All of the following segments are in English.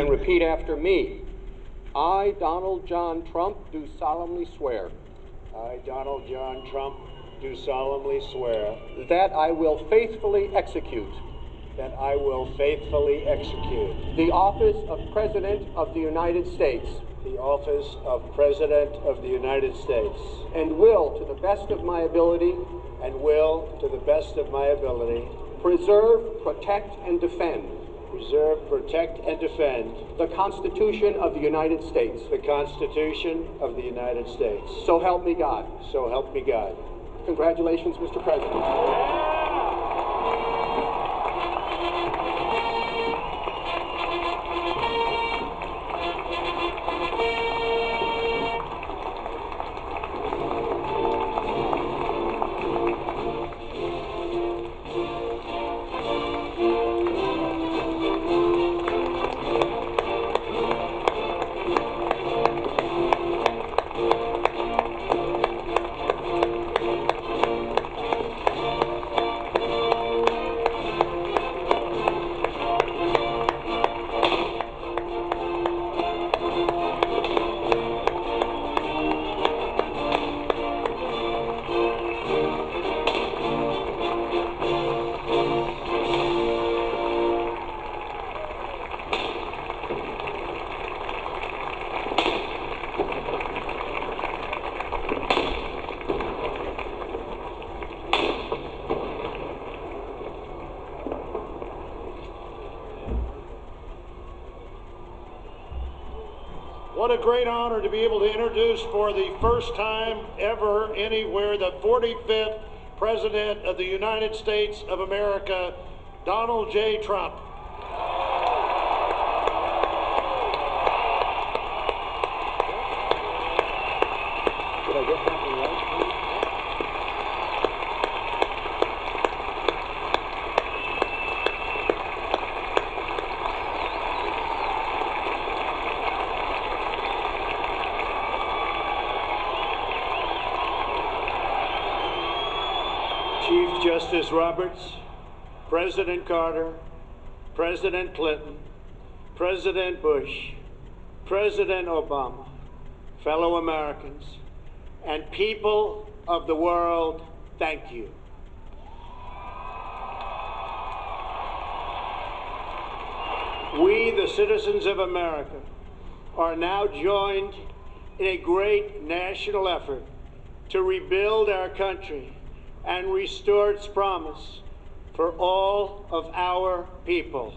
And repeat after me. I, Donald John Trump, do solemnly swear. I, Donald John Trump, do solemnly swear that I will faithfully execute that I will faithfully execute the office of President of the United States the office of President of the United States and will, to the best of my ability, preserve, protect, and defend the Constitution of the United States. The Constitution of the United States. So help me God. So help me God. Congratulations, Mr. President. What a great honor to be able to introduce for the first time ever anywhere the 45th President of the United States of America, Donald J. Trump. Did I get that one right? Chief Justice Roberts, President Carter, President Clinton, President Bush, President Obama, fellow Americans, and people of the world, thank you. We, the citizens of America, are now joined in a great national effort to rebuild our country and restore its promise for all of our people.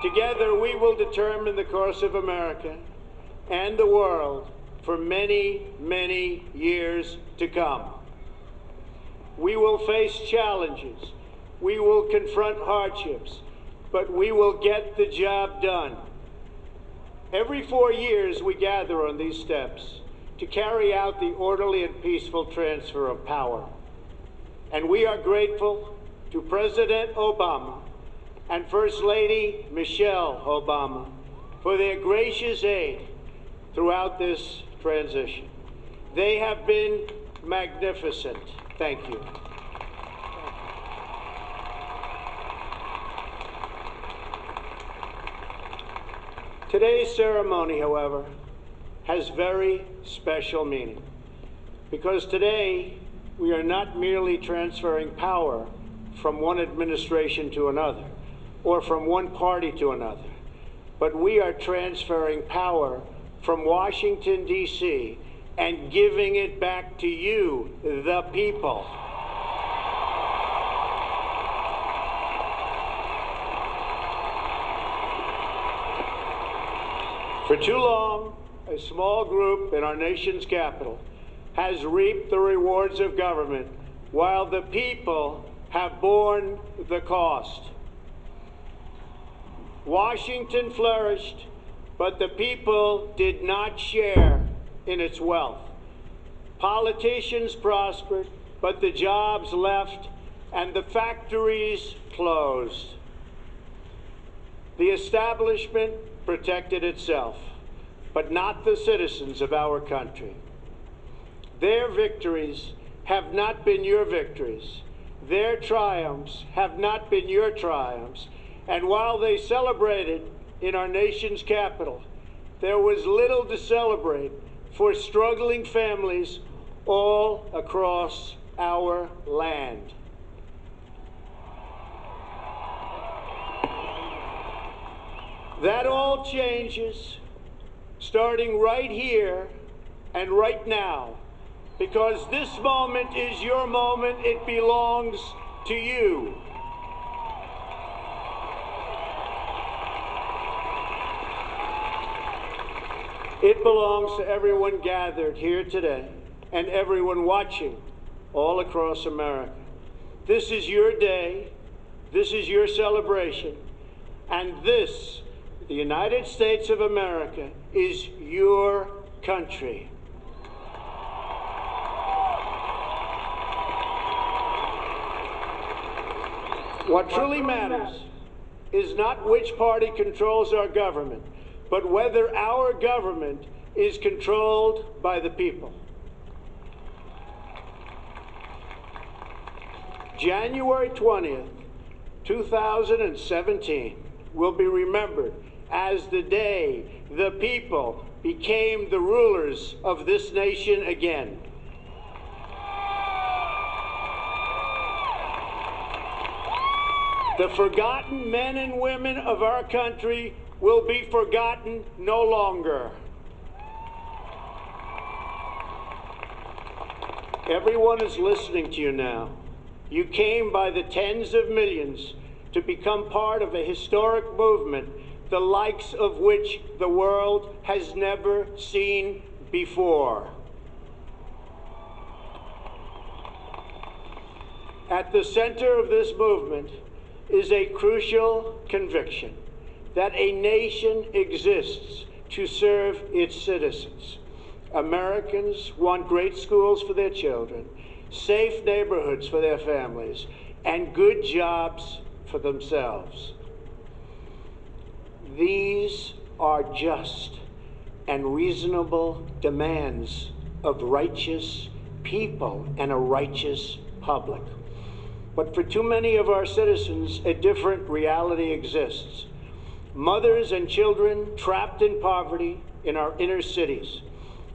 Together, we will determine the course of America and the world for many, many years to come. We will face challenges. We will confront hardships, but we will get the job done. Every 4 years, we gather on these steps to carry out the orderly and peaceful transfer of power. And we are grateful to President Obama and First Lady Michelle Obama for their gracious aid throughout this transition. They have been magnificent. Thank you. Today's ceremony, however, has very special meaning, because today we are not merely transferring power from one administration to another or from one party to another, but we are transferring power from Washington, D.C. and giving it back to you, the people. For too long, a small group in our nation's capital has reaped the rewards of government while the people have borne the cost. Washington flourished, but the people did not share in its wealth. Politicians prospered, but the jobs left and the factories closed. The establishment protected itself, but not the citizens of our country. Their victories have not been your victories. Their triumphs have not been your triumphs. And while they celebrated in our nation's capital, there was little to celebrate for struggling families all across our land. That all changes starting right here and right now, because this moment is your moment. It belongs to you. It belongs to everyone gathered here today and everyone watching all across America. This is your day, this is your celebration, and this, the United States of America, is your country. What truly matters is not which party controls our government, but whether our government is controlled by the people. January 20th, 2017 will be remembered as the day the people became the rulers of this nation again. The forgotten men and women of our country will be forgotten no longer. Everyone is listening to you now. You came by the tens of millions to become part of a historic movement, the likes of which the world has never seen before. At the center of this movement is a crucial conviction that a nation exists to serve its citizens. Americans want great schools for their children, safe neighborhoods for their families, and good jobs for themselves. These are just and reasonable demands of righteous people and a righteous public. But for too many of our citizens, a different reality exists. Mothers and children trapped in poverty in our inner cities,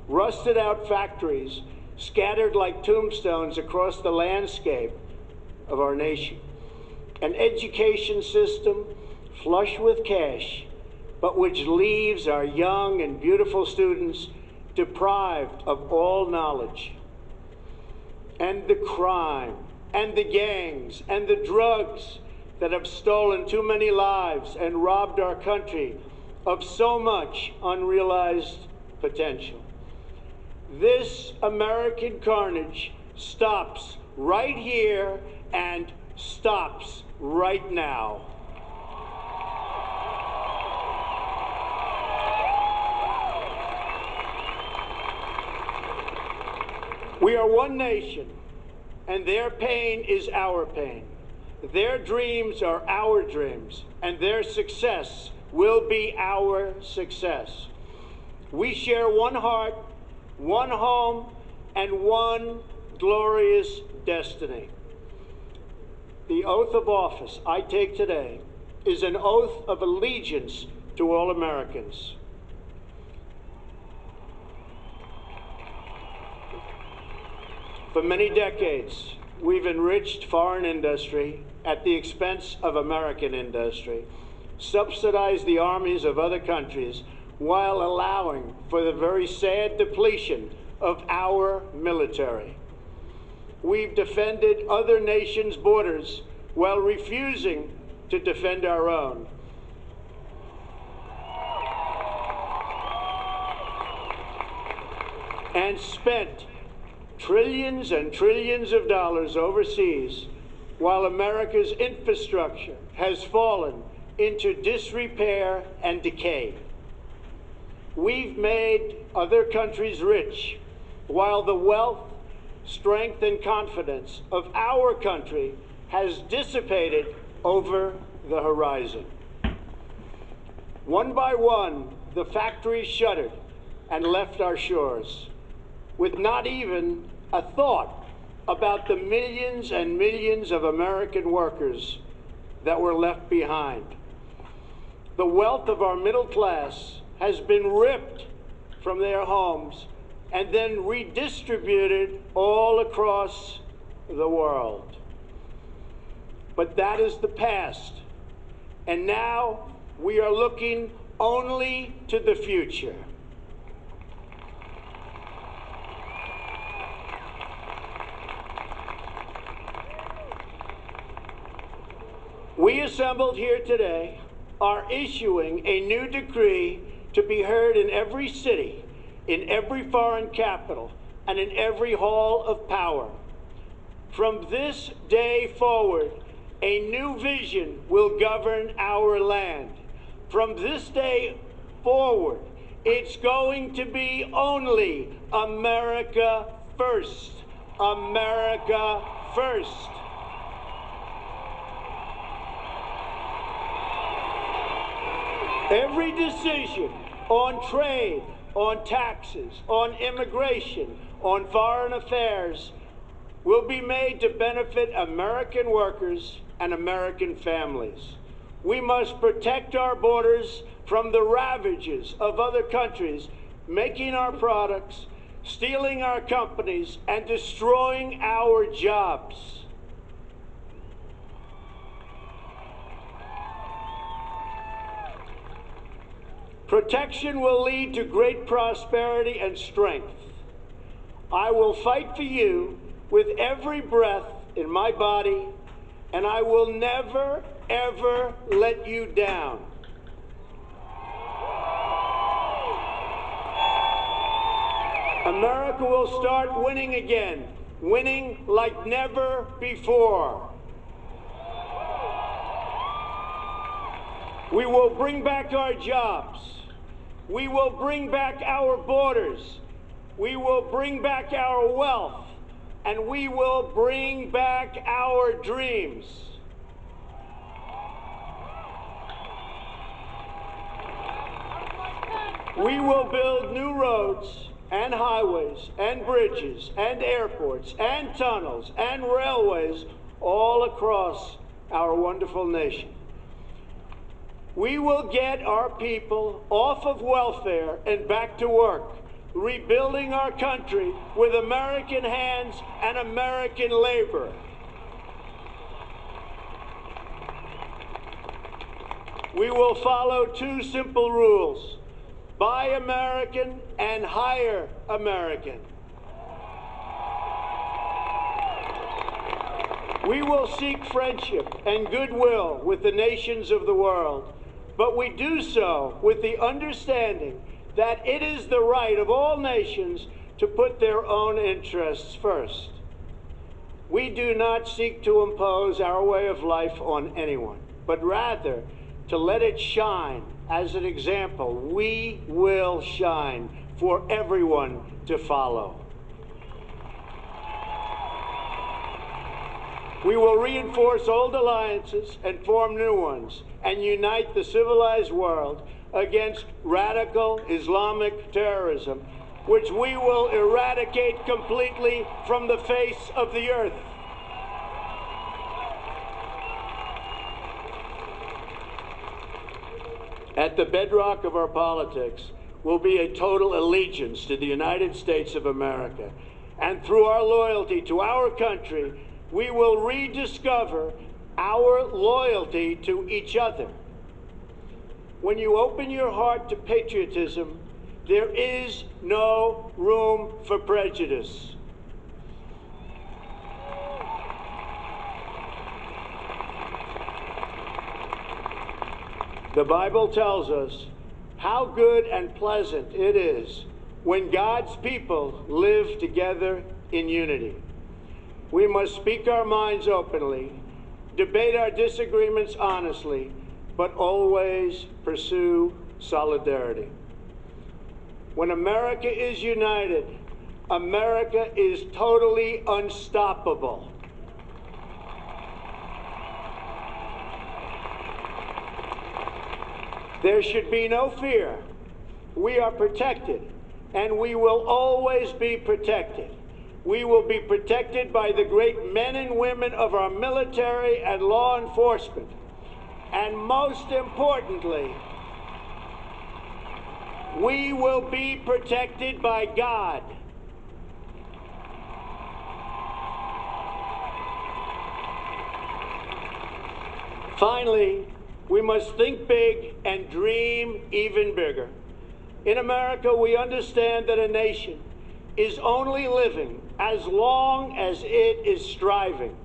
rusted out factories scattered like tombstones across the landscape of our nation, an education system flush with cash, but which leaves our young and beautiful students deprived of all knowledge, and the crime, and the gangs, and the drugs that have stolen too many lives and robbed our country of so much unrealized potential. This American carnage stops right here and stops right now. We are one nation, and their pain is our pain. Their dreams are our dreams, and their success will be our success. We share one heart, one home, and one glorious destiny. The oath of office I take today is an oath of allegiance to all Americans. For many decades, we've enriched foreign industry at the expense of American industry, subsidized the armies of other countries, while allowing for the very sad depletion of our military. We've defended other nations' borders while refusing to defend our own. And spent trillions and trillions of dollars overseas while America's infrastructure has fallen into disrepair and decay. We've made other countries rich while the wealth, strength, and confidence of our country has dissipated over the horizon. One by one, the factories shuttered and left our shores, with not even a thought about the millions and millions of American workers that were left behind. The wealth of our middle class has been ripped from their homes and then redistributed all across the world. But that is the past, and now we are looking only to the future. We assembled here today are issuing a new decree to be heard in every city, in every foreign capital, and in every hall of power. From this day forward, a new vision will govern our land. From this day forward, it's going to be only America first. America first. Every decision on trade, on taxes, on immigration, on foreign affairs will be made to benefit American workers and American families. We must protect our borders from the ravages of other countries making our products, stealing our companies, and destroying our jobs. Protection will lead to great prosperity and strength. I will fight for you with every breath in my body, and I will never, ever let you down. America will start winning again, winning like never before. We will bring back our jobs. We will bring back our borders. We will bring back our wealth. And we will bring back our dreams. We will build new roads and highways and bridges and airports and tunnels and railways all across our wonderful nation. We will get our people off of welfare and back to work, rebuilding our country with American hands and American labor. We will follow two simple rules: buy American and hire American. We will seek friendship and goodwill with the nations of the world, but we do so with the understanding that it is the right of all nations to put their own interests first. We do not seek to impose our way of life on anyone, but rather to let it shine as an example. We will shine for everyone to follow. We will reinforce old alliances and form new ones and unite the civilized world against radical Islamic terrorism, which we will eradicate completely from the face of the earth. At the bedrock of our politics will be a total allegiance to the United States of America. And through our loyalty to our country, we will rediscover our loyalty to each other. When you open your heart to patriotism, there is no room for prejudice. The Bible tells us how good and pleasant it is when God's people live together in unity. We must speak our minds openly, debate our disagreements honestly, but always pursue solidarity. When America is united, America is totally unstoppable. There should be no fear. We are protected, and we will always be protected. We will be protected by the great men and women of our military and law enforcement. And most importantly, we will be protected by God. Finally, we must think big and dream even bigger. In America, we understand that a nation is only living as long as it is striving.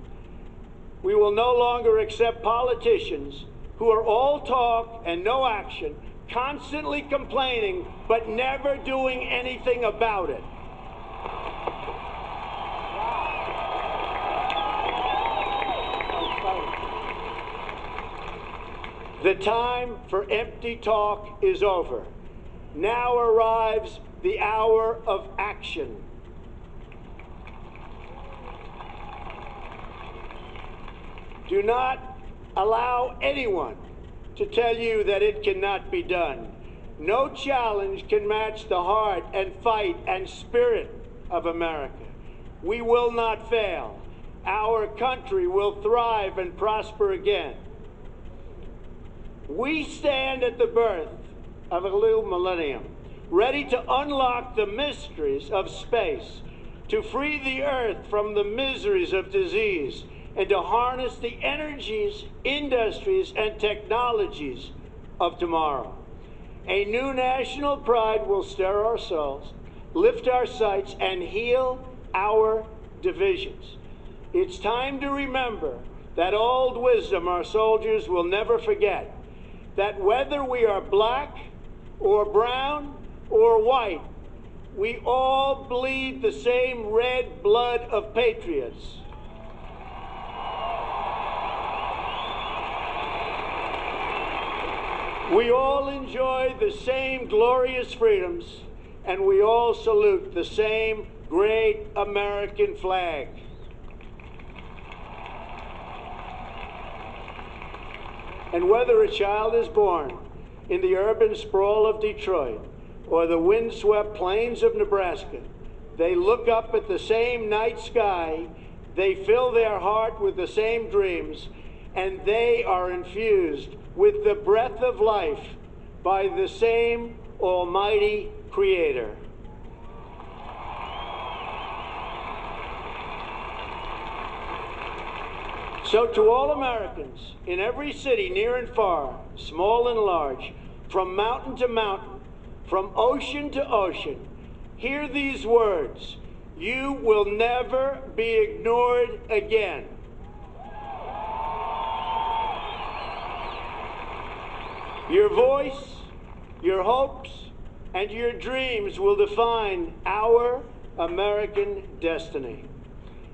We will no longer accept politicians who are all talk and no action, constantly complaining but never doing anything about it. The time for empty talk is over. Now arrives the hour of action. Do not allow anyone to tell you that it cannot be done. No challenge can match the heart and fight and spirit of America. We will not fail. Our country will thrive and prosper again. We stand at the birth of a new millennium, ready to unlock the mysteries of space, to free the earth from the miseries of disease, and to harness the energies, industries, and technologies of tomorrow. A new national pride will stir our souls, lift our sights, and heal our divisions. It's time to remember that old wisdom our soldiers will never forget, that whether we are black or brown or white, we all bleed the same red blood of patriots. We all enjoy the same glorious freedoms, and we all salute the same great American flag. And whether a child is born in the urban sprawl of Detroit or the windswept plains of Nebraska, they look up at the same night sky, they fill their heart with the same dreams, and they are infused with the breath of life by the same Almighty Creator. So to all Americans in every city, near and far, small and large, from mountain to mountain, from ocean to ocean, hear these words: you will never be ignored again. Your voice, your hopes, and your dreams will define our American destiny.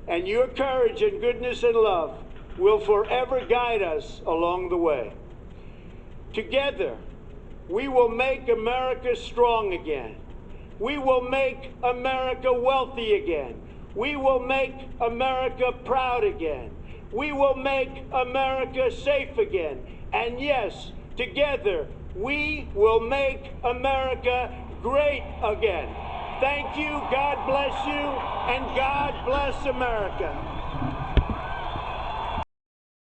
And your courage and goodness and love will forever guide us along the way. Together, we will make America strong again. We will make America wealthy again. We will make America proud again. We will make America safe again. And yes, together, we will make America great again. Thank you, God bless you, and God bless America.